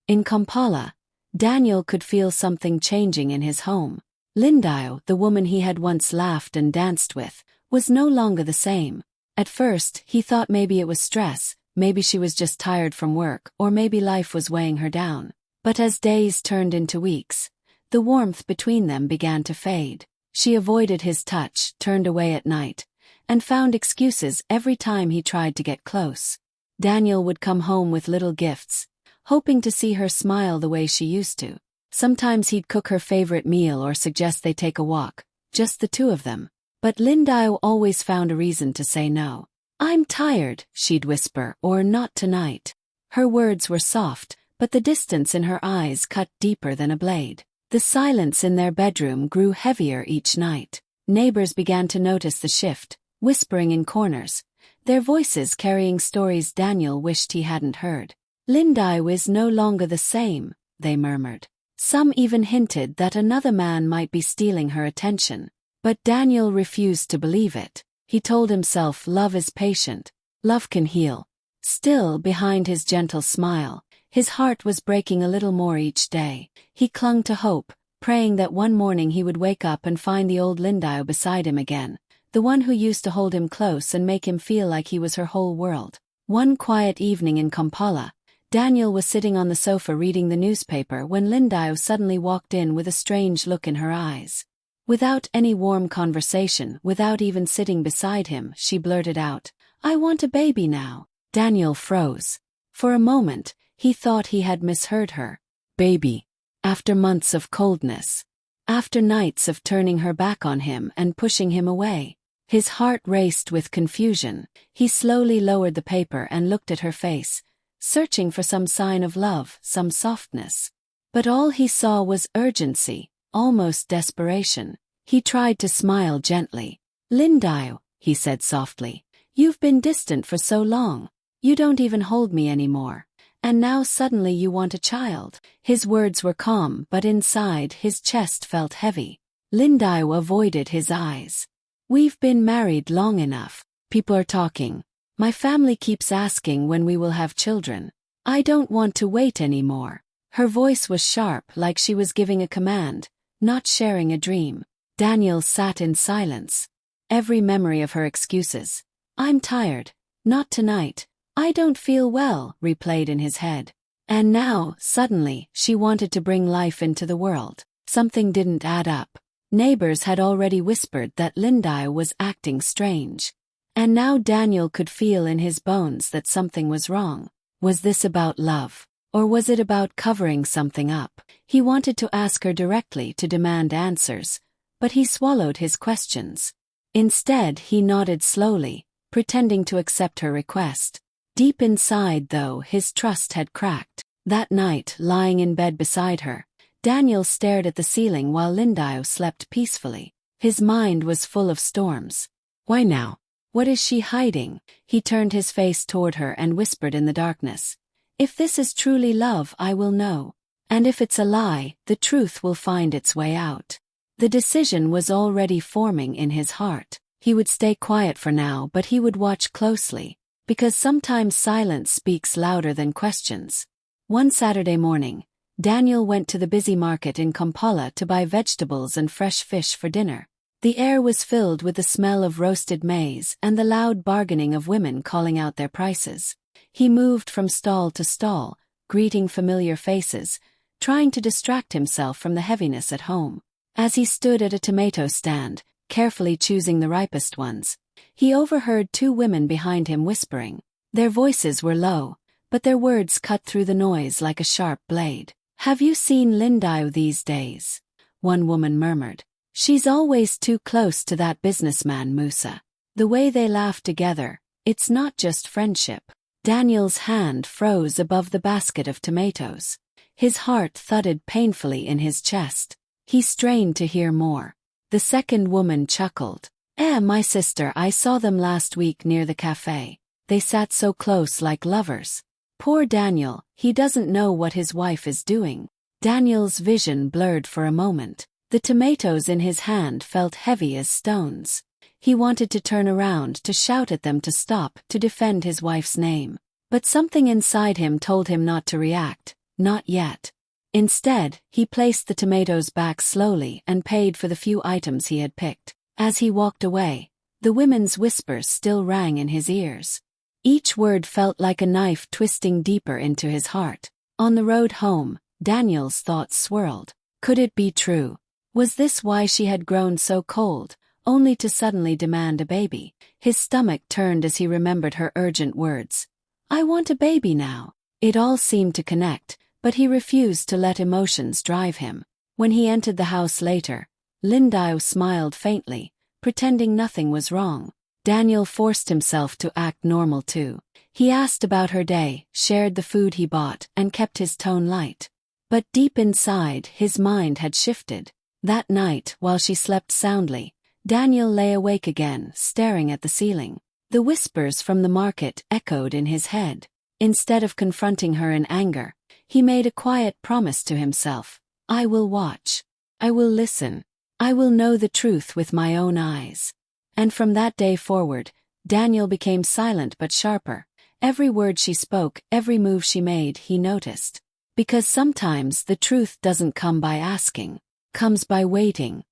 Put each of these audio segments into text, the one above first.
In Kampala, Daniel could feel something changing in his home. Lindayo, the woman he had once laughed and danced with, was no longer the same. At first, he thought maybe it was stress, maybe she was just tired from work, or maybe life was weighing her down. But as days turned into weeks, the warmth between them began to fade. She avoided his touch, turned away at night, and found excuses every time he tried to get close. Daniel would come home with little gifts, hoping to see her smile the way she used to. Sometimes he'd cook her favorite meal or suggest they take a walk, just the two of them. But Lindayo always found a reason to say no. "I'm tired," she'd whisper, or "not tonight." Her words were soft, but the distance in her eyes cut deeper than a blade. The silence in their bedroom grew heavier each night. Neighbors began to notice the shift, whispering in corners, their voices carrying stories Daniel wished he hadn't heard. "Lindayo is no longer the same," they murmured. Some even hinted that another man might be stealing her attention. But Daniel refused to believe it. He told himself love is patient, love can heal. Still, behind his gentle smile, his heart was breaking a little more each day. He clung to hope, praying that one morning he would wake up and find the old Lindayo beside him again, the one who used to hold him close and make him feel like he was her whole world. One quiet evening in Kampala, Daniel was sitting on the sofa reading the newspaper when Lindayo suddenly walked in with a strange look in her eyes. Without any warm conversation, without even sitting beside him, she blurted out, "I want a baby now." Daniel froze. For a moment, he thought he had misheard her. Baby. After months of coldness. After nights of turning her back on him and pushing him away. His heart raced with confusion. He slowly lowered the paper and looked at her face, searching for some sign of love, some softness. But all he saw was urgency, almost desperation. He tried to smile gently. "Lindayo," he said softly, "you've been distant for so long. You don't even hold me anymore. And now suddenly you want a child." His words were calm, but inside his chest felt heavy. Lindayo avoided his eyes. "We've been married long enough. People are talking. My family keeps asking when we will have children. I don't want to wait anymore." Her voice was sharp, like she was giving a command, not sharing a dream. Daniel sat in silence. Every memory of her excuses, "I'm tired, not tonight, I don't feel well," replayed in his head. And now, suddenly, she wanted to bring life into the world. Something didn't add up. Neighbors had already whispered that Lindayo was acting strange. And now Daniel could feel in his bones that something was wrong. Was this about love? Or was it about covering something up? He wanted to ask her directly, to demand answers, but he swallowed his questions. Instead, he nodded slowly, pretending to accept her request. Deep inside, though, his trust had cracked. That night, lying in bed beside her, Daniel stared at the ceiling while Lindayo slept peacefully. His mind was full of storms. Why now? What is she hiding? He turned his face toward her and whispered in the darkness, "If this is truly love, I will know. And if it's a lie, the truth will find its way out." The decision was already forming in his heart. He would stay quiet for now, but he would watch closely, because sometimes silence speaks louder than questions. One Saturday morning, Daniel went to the busy market in Kampala to buy vegetables and fresh fish for dinner. The air was filled with the smell of roasted maize and the loud bargaining of women calling out their prices. He moved from stall to stall, greeting familiar faces, trying to distract himself from the heaviness at home. As he stood at a tomato stand, carefully choosing the ripest ones, he overheard two women behind him whispering. Their voices were low, but their words cut through the noise like a sharp blade. "Have you seen Lindayo these days?" one woman murmured. "She's always too close to that businessman Musa. The way they laugh together, it's not just friendship." Daniel's hand froze above the basket of tomatoes. His heart thudded painfully in his chest. He strained to hear more. The second woman chuckled. My sister, I saw them last week near the cafe. They sat so close like lovers." Poor Daniel, he doesn't know what his wife is doing. Daniel's vision blurred for a moment. The tomatoes in his hand felt heavy as stones. He wanted to turn around, to shout at them to stop, to defend his wife's name. But something inside him told him not to react, Not yet. Instead, he placed the tomatoes back slowly and paid for the few items he had picked. As he walked away, the women's whispers still rang in his ears. Each word felt like a knife twisting deeper into his heart. On the road home, Daniel's thoughts swirled. Could it be true? Was this why she had grown so cold, only to suddenly demand a baby? His stomach turned as he remembered her urgent words. "I want a baby now." It all seemed to connect, but he refused to let emotions drive him. When he entered the house later, Lindio smiled faintly, pretending nothing was wrong. Daniel forced himself to act normal too. He asked about her day, shared the food he bought, and kept his tone light. But deep inside, his mind had shifted. That night, while she slept soundly, Daniel lay awake again, staring at the ceiling. The whispers from the market echoed in his head. Instead of confronting her in anger, he made a quiet promise to himself. "I will watch. I will listen. I will know the truth with my own eyes." And from that day forward, Daniel became silent but sharper. Every word she spoke, every move she made, he noticed. Because sometimes the truth doesn't come by asking, comes by waiting.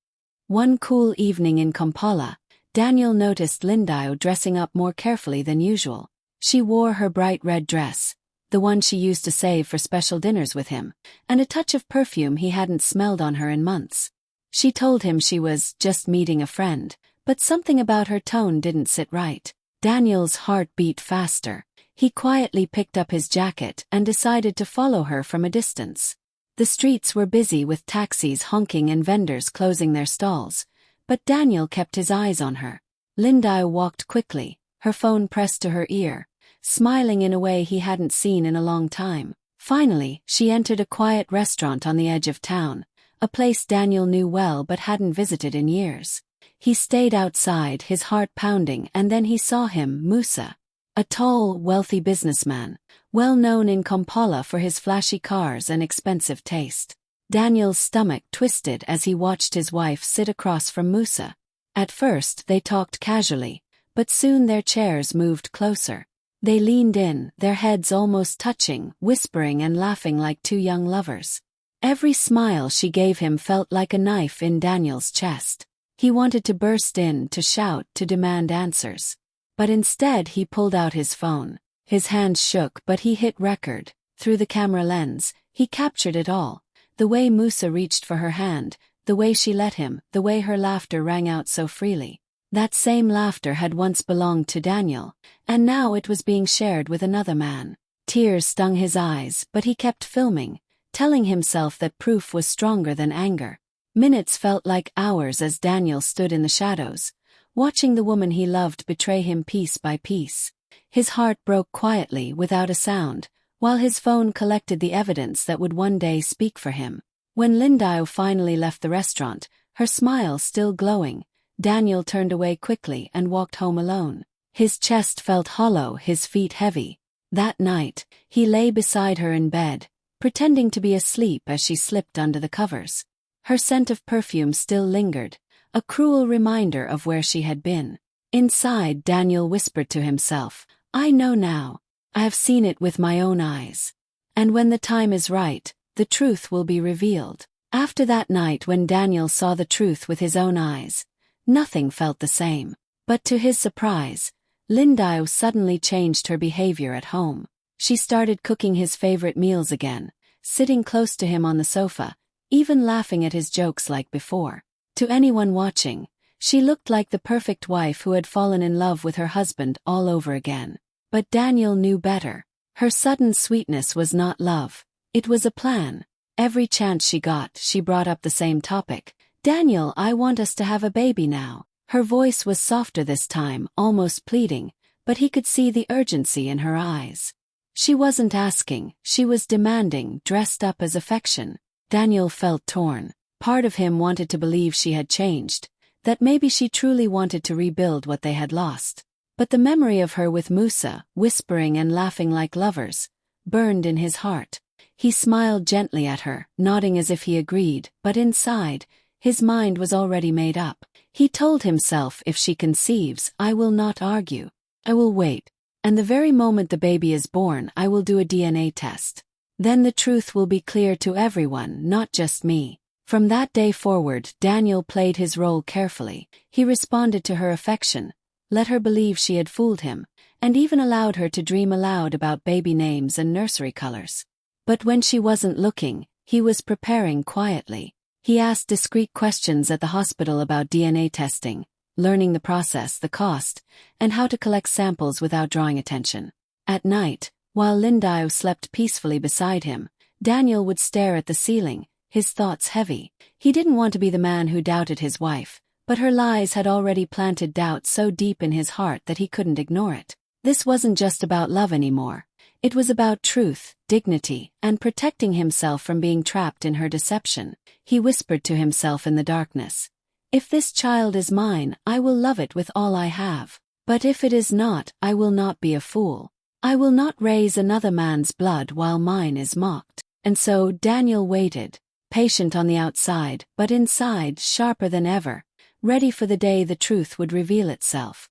One cool evening in Kampala, Daniel noticed Lindio dressing up more carefully than usual. She wore her bright red dress, the one she used to save for special dinners with him, and a touch of perfume he hadn't smelled on her in months. She told him she was just meeting a friend, but something about her tone didn't sit right. Daniel's heart beat faster. He quietly picked up his jacket and decided to follow her from a distance. The streets were busy with taxis honking and vendors closing their stalls, but Daniel kept his eyes on her. Lindio walked quickly, her phone pressed to her ear, smiling in a way he hadn't seen in a long time. Finally, she entered a quiet restaurant on the edge of town, a place Daniel knew well but hadn't visited in years. He stayed outside, his heart pounding, and then he saw him, Musa. A tall, wealthy businessman, well known in Kampala for his flashy cars and expensive taste. Daniel's stomach twisted as he watched his wife sit across from Musa. At first they talked casually, but soon their chairs moved closer. They leaned in, their heads almost touching, whispering and laughing like two young lovers. Every smile she gave him felt like a knife in Daniel's chest. He wanted to burst in, to shout, to demand answers. But instead he pulled out his phone. His hands shook, but he hit record. Through the camera lens, he captured it all. The way Musa reached for her hand, the way she let him, the way her laughter rang out so freely. That same laughter had once belonged to Daniel, and now it was being shared with another man. Tears stung his eyes, but he kept filming, telling himself that proof was stronger than anger. Minutes felt like hours as Daniel stood in the shadows, watching the woman he loved betray him piece by piece. His heart broke quietly without a sound, while his phone collected the evidence that would one day speak for him. When Lindio finally left the restaurant, her smile still glowing, Daniel turned away quickly and walked home alone. His chest felt hollow, his feet heavy. That night, he lay beside her in bed, pretending to be asleep as she slipped under the covers. Her scent of perfume still lingered, a cruel reminder of where she had been. Inside, Daniel whispered to himself, "I know now. I have seen it with my own eyes. And when the time is right, the truth will be revealed." After that night when Daniel saw the truth with his own eyes, nothing felt the same. But to his surprise, Lindio suddenly changed her behavior at home. She started cooking his favorite meals again, sitting close to him on the sofa, even laughing at his jokes like before. To anyone watching, she looked like the perfect wife who had fallen in love with her husband all over again. But Daniel knew better. Her sudden sweetness was not love. It was a plan. Every chance she got, she brought up the same topic. "Daniel, I want us to have a baby now." Her voice was softer this time, almost pleading, but he could see the urgency in her eyes. She wasn't asking, she was demanding, dressed up as affection. Daniel felt torn. Part of him wanted to believe she had changed, that maybe she truly wanted to rebuild what they had lost. But the memory of her with Musa, whispering and laughing like lovers, burned in his heart. He smiled gently at her, nodding as if he agreed, but inside, his mind was already made up. He told himself, if she conceives, I will not argue. I will wait. And the very moment the baby is born, I will do a DNA test. Then the truth will be clear to everyone, not just me. From that day forward, Daniel played his role carefully. He responded to her affection, let her believe she had fooled him, and even allowed her to dream aloud about baby names and nursery colors. But when she wasn't looking, he was preparing quietly. He asked discreet questions at the hospital about DNA testing, learning the process, the cost, and how to collect samples without drawing attention. At night, while Lindio slept peacefully beside him, Daniel would stare at the ceiling, his thoughts heavy. He didn't want to be the man who doubted his wife, but her lies had already planted doubt so deep in his heart that he couldn't ignore it. This wasn't just about love anymore. It was about truth, dignity, and protecting himself from being trapped in her deception. He whispered to himself in the darkness, "If this child is mine, I will love it with all I have. But if it is not, I will not be a fool. I will not raise another man's blood while mine is mocked." And so Daniel waited, patient on the outside, but inside sharper than ever, ready for the day the truth would reveal itself.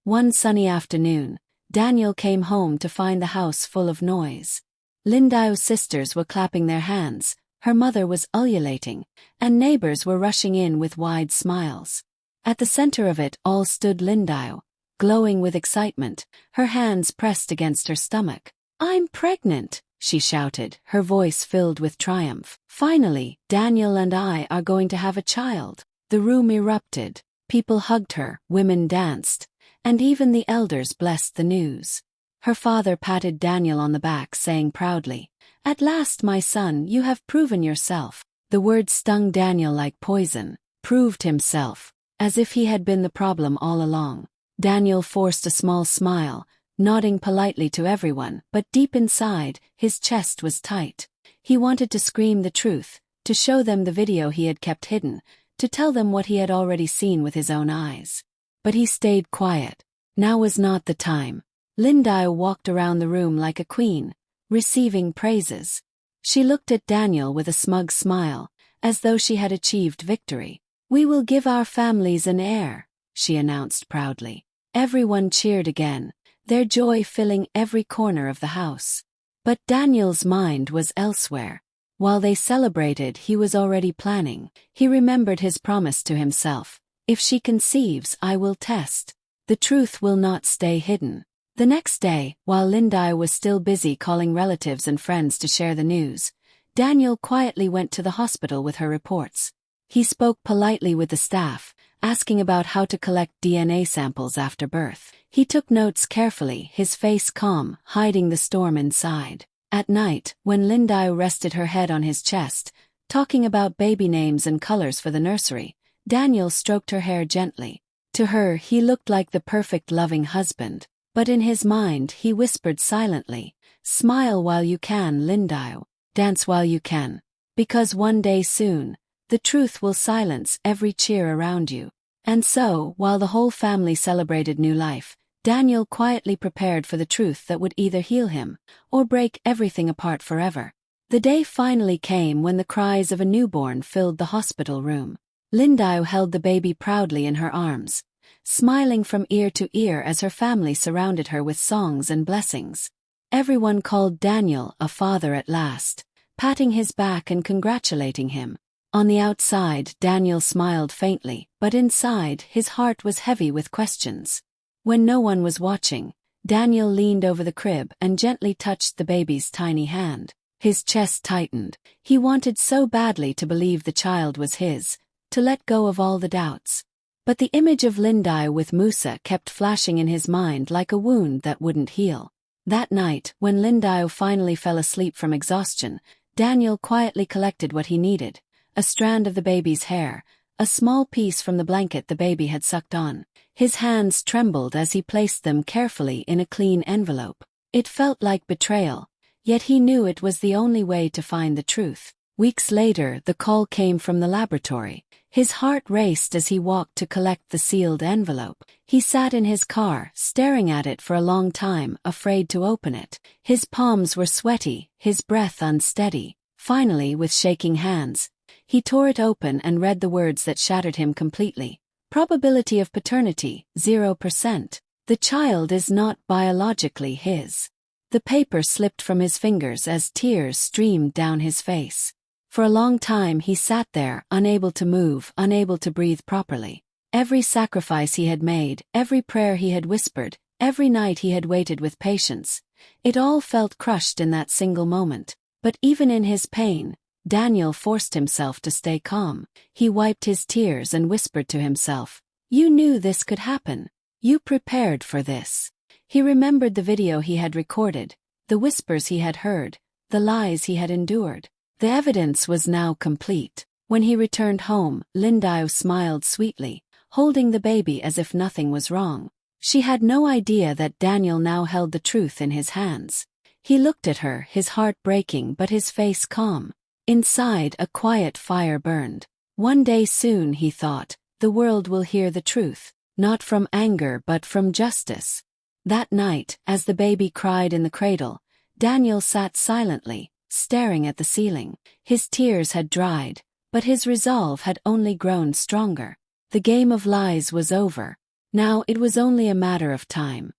One sunny afternoon, Daniel came home to find the house full of noise. Lindio's sisters were clapping their hands, her mother was ululating, and neighbors were rushing in with wide smiles. At the center of it all stood Lindio, glowing with excitement, her hands pressed against her stomach. "I'm pregnant!" she shouted, her voice filled with triumph. "Finally, Daniel and I are going to have a child." The room erupted. People hugged her, women danced, and even the elders blessed the news. Her father patted Daniel on the back, saying proudly, "At last, my son, you have proven yourself." The word stung Daniel like poison. Proved himself, as if he had been the problem all along. Daniel forced a small smile, nodding politely to everyone, but deep inside, his chest was tight. He wanted to scream the truth, to show them the video he had kept hidden, to tell them what he had already seen with his own eyes. But he stayed quiet. Now was not the time. Lindio walked around the room like a queen, receiving praises. She looked at Daniel with a smug smile, as though she had achieved victory. "We will give our families an heir," she announced proudly. Everyone cheered again, their joy filling every corner of the house. But Daniel's mind was elsewhere. While they celebrated, he was already planning. He remembered his promise to himself, "If she conceives, I will test. The truth will not stay hidden." The next day, while Lindio was still busy calling relatives and friends to share the news, Daniel quietly went to the hospital with her reports. He spoke politely with the staff, asking about how to collect DNA samples after birth. He took notes carefully, his face calm, hiding the storm inside. At night, when Lindio rested her head on his chest, talking about baby names and colors for the nursery, Daniel stroked her hair gently. To her, he looked like the perfect loving husband, but in his mind he whispered silently, "Smile while you can, Lindio. Dance while you can. Because one day soon, the truth will silence every cheer around you." And so, while the whole family celebrated new life, Daniel quietly prepared for the truth that would either heal him or break everything apart forever. The day finally came when the cries of a newborn filled the hospital room. Lindio held the baby proudly in her arms, smiling from ear to ear as her family surrounded her with songs and blessings. Everyone called Daniel a father at last, patting his back and congratulating him. On the outside, Daniel smiled faintly, but inside, his heart was heavy with questions. When no one was watching, Daniel leaned over the crib and gently touched the baby's tiny hand. His chest tightened. He wanted so badly to believe the child was his, to let go of all the doubts. But the image of Lindio with Musa kept flashing in his mind like a wound that wouldn't heal. That night, when Lindio finally fell asleep from exhaustion, Daniel quietly collected what he needed: a strand of the baby's hair, a small piece from the blanket the baby had sucked on. His hands trembled as he placed them carefully in a clean envelope. It felt like betrayal, yet he knew it was the only way to find the truth. Weeks later, the call came from the laboratory. His heart raced as he walked to collect the sealed envelope. He sat in his car, staring at it for a long time, afraid to open it. His palms were sweaty, his breath unsteady. Finally, with shaking hands, he tore it open and read the words that shattered him completely. Probability of paternity, 0%. The child is not biologically his. The paper slipped from his fingers as tears streamed down his face. For a long time he sat there, unable to move, unable to breathe properly. Every sacrifice he had made, every prayer he had whispered, every night he had waited with patience, it all felt crushed in that single moment. But even in his pain, Daniel forced himself to stay calm. He wiped his tears and whispered to himself, "You knew this could happen. You prepared for this." He remembered the video he had recorded, the whispers he had heard, the lies he had endured. The evidence was now complete. When he returned home, Lindio smiled sweetly, holding the baby as if nothing was wrong. She had no idea that Daniel now held the truth in his hands. He looked at her, his heart breaking but his face calm. Inside, a quiet fire burned. One day soon, he thought, the world will hear the truth, not from anger but from justice. That night, as the baby cried in the cradle, Daniel sat silently, staring at the ceiling. His tears had dried, but his resolve had only grown stronger. The game of lies was over. Now it was only a matter of time.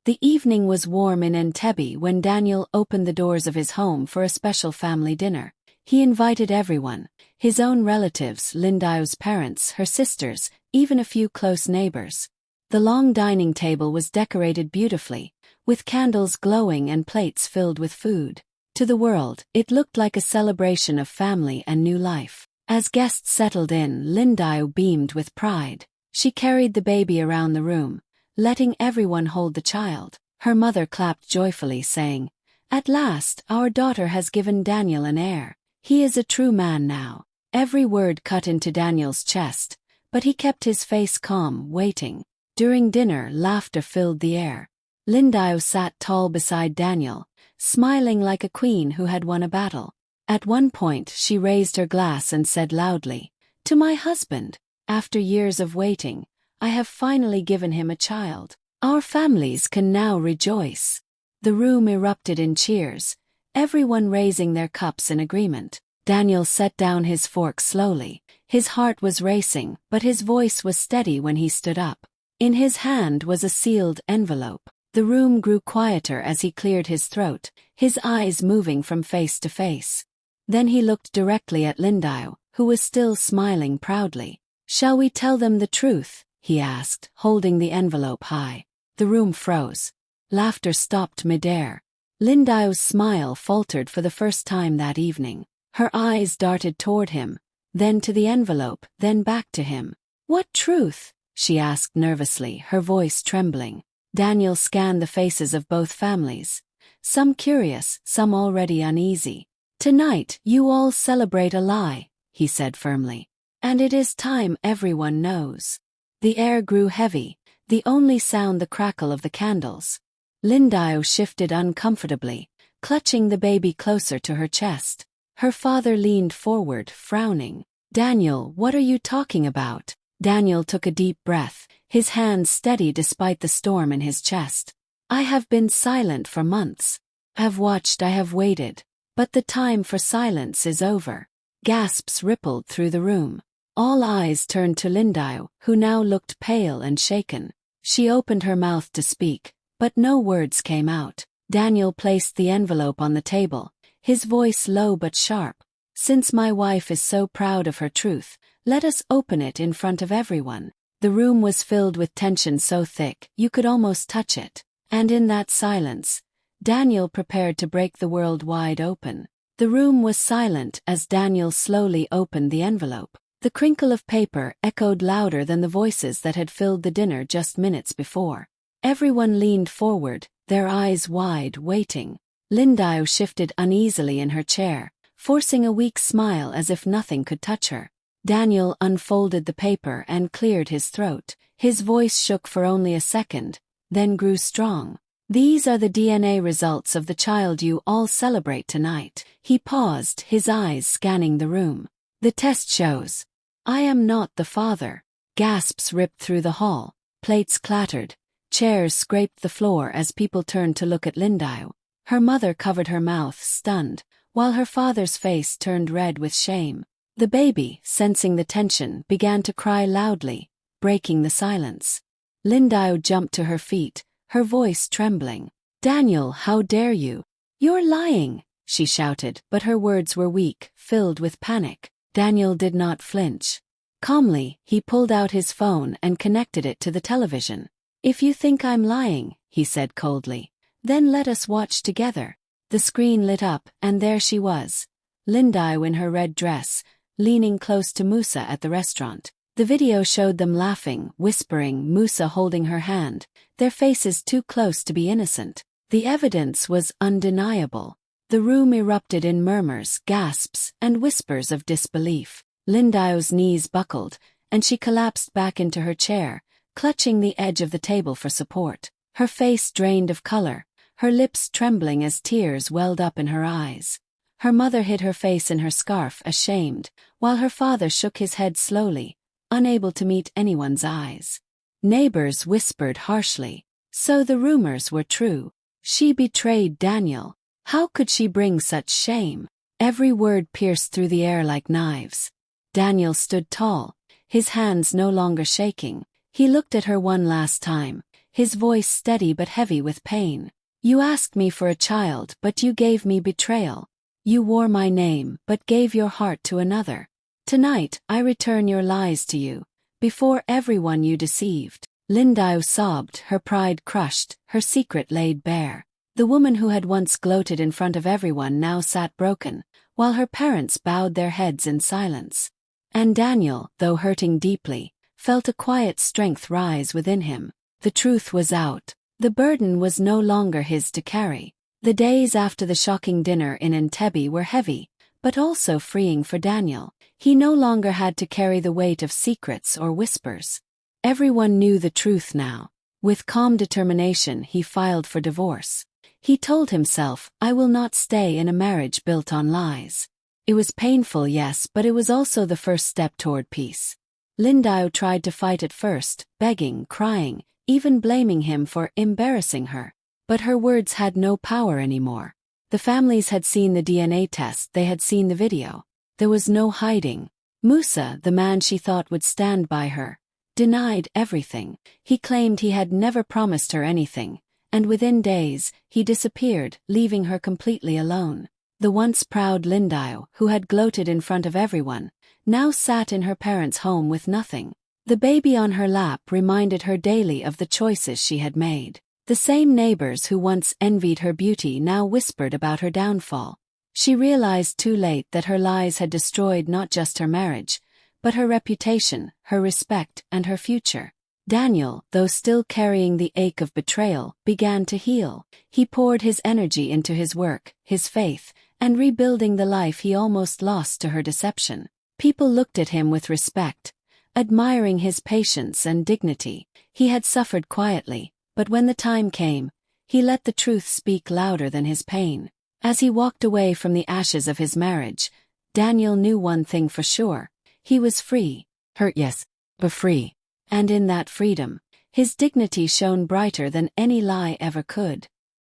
The evening was warm in Entebbe when Daniel opened the doors of his home for a special family dinner. He invited everyone, his own relatives, Lindio's parents, her sisters, even a few close neighbors. The long dining table was decorated beautifully, with candles glowing and plates filled with food. To the world, it looked like a celebration of family and new life. As guests settled in, Lindio beamed with pride. She carried the baby around the room, letting everyone hold the child. Her mother clapped joyfully, saying, "At last, our daughter has given Daniel an heir. He is a true man now." Every word cut into Daniel's chest, but he kept his face calm, waiting. During dinner, laughter filled the air. Lindio sat tall beside Daniel, smiling like a queen who had won a battle. At one point, she raised her glass and said loudly, "To my husband. After years of waiting, I have finally given him a child. Our families can now rejoice." The room erupted in cheers, everyone raising their cups in agreement. Daniel set down his fork slowly. His heart was racing, but his voice was steady when he stood up. In his hand was a sealed envelope. The room grew quieter as he cleared his throat, his eyes moving from face to face. Then he looked directly at Lindio, who was still smiling proudly. "Shall we tell them the truth?" he asked, holding the envelope high. The room froze. Laughter stopped midair. Lindio's smile faltered for the first time that evening. Her eyes darted toward him, then to the envelope, then back to him. "What truth?" she asked nervously, her voice trembling. Daniel scanned the faces of both families, some curious, some already uneasy. "Tonight, you all celebrate a lie," he said firmly. "And it is time everyone knows." The air grew heavy, the only sound the crackle of the candles. Lindio shifted uncomfortably, clutching the baby closer to her chest. Her father leaned forward, frowning. "Daniel, what are you talking about?" Daniel took a deep breath, his hands steady despite the storm in his chest. "I have been silent for months. I have watched, I have waited. But the time for silence is over." Gasps rippled through the room. All eyes turned to Lindio, who now looked pale and shaken. She opened her mouth to speak, but no words came out. Daniel placed the envelope on the table, his voice low but sharp. "Since my wife is so proud of her truth, let us open it in front of everyone." The room was filled with tension so thick you could almost touch it. And in that silence, Daniel prepared to break the world wide open. The room was silent as Daniel slowly opened the envelope. The crinkle of paper echoed louder than the voices that had filled the dinner just minutes before. Everyone leaned forward, their eyes wide, waiting. Lindio shifted uneasily in her chair, forcing a weak smile as if nothing could touch her. Daniel unfolded the paper and cleared his throat. His voice shook for only a second, then grew strong. "These are the DNA results of the child you all celebrate tonight." He paused, his eyes scanning the room. "The test shows I am not the father." Gasps ripped through the hall, plates clattered, chairs scraped the floor as people turned to look at Lindio. Her mother covered her mouth, stunned, while her father's face turned red with shame. The baby, sensing the tension, began to cry loudly, breaking the silence. Lindio jumped to her feet, her voice trembling. "Daniel, how dare you? You're lying!" she shouted, but her words were weak, filled with panic. Daniel did not flinch. Calmly, he pulled out his phone and connected it to the television. "If you think I'm lying," he said coldly, "then let us watch together." The screen lit up, and there she was, Lindiwe in her red dress, leaning close to Musa at the restaurant. The video showed them laughing, whispering, Musa holding her hand, their faces too close to be innocent. The evidence was undeniable. The room erupted in murmurs, gasps, and whispers of disbelief. Lindiwe's knees buckled, and she collapsed back into her chair, clutching the edge of the table for support. Her face drained of color, her lips trembling as tears welled up in her eyes. Her mother hid her face in her scarf, ashamed, while her father shook his head slowly, unable to meet anyone's eyes. Neighbors whispered harshly. So the rumors were true. She betrayed Daniel. How could she bring such shame? Every word pierced through the air like knives. Daniel stood tall, his hands no longer shaking. He looked at her one last time, his voice steady but heavy with pain. "You asked me for a child, but you gave me betrayal. You wore my name, but gave your heart to another. Tonight, I return your lies to you, before everyone you deceived." Lindiwe sobbed, her pride crushed, her secret laid bare. The woman who had once gloated in front of everyone now sat broken, while her parents bowed their heads in silence. And Daniel, though hurting deeply, felt a quiet strength rise within him. The truth was out. The burden was no longer his to carry. The days after the shocking dinner in Entebbe were heavy, but also freeing for Daniel. He no longer had to carry the weight of secrets or whispers. Everyone knew the truth now. With calm determination, he filed for divorce. He told himself, "I will not stay in a marriage built on lies." It was painful, yes, but it was also the first step toward peace. Lindiwe tried to fight at first, begging, crying, even blaming him for embarrassing her. But her words had no power anymore. The families had seen the DNA test, they had seen the video. There was no hiding. Musa, the man she thought would stand by her, denied everything. He claimed he had never promised her anything, and within days, he disappeared, leaving her completely alone. The once proud Lindiwe, who had gloated in front of everyone, now sat in her parents' home with nothing. The baby on her lap reminded her daily of the choices she had made. The same neighbors who once envied her beauty now whispered about her downfall. She realized too late that her lies had destroyed not just her marriage, but her reputation, her respect, and her future. Daniel, though still carrying the ache of betrayal, began to heal. He poured his energy into his work, his faith, and rebuilding the life he almost lost to her deception. People looked at him with respect, admiring his patience and dignity. He had suffered quietly, but when the time came, he let the truth speak louder than his pain. As he walked away from the ashes of his marriage, Daniel knew one thing for sure. He was free. Hurt, yes, but free. And in that freedom, his dignity shone brighter than any lie ever could.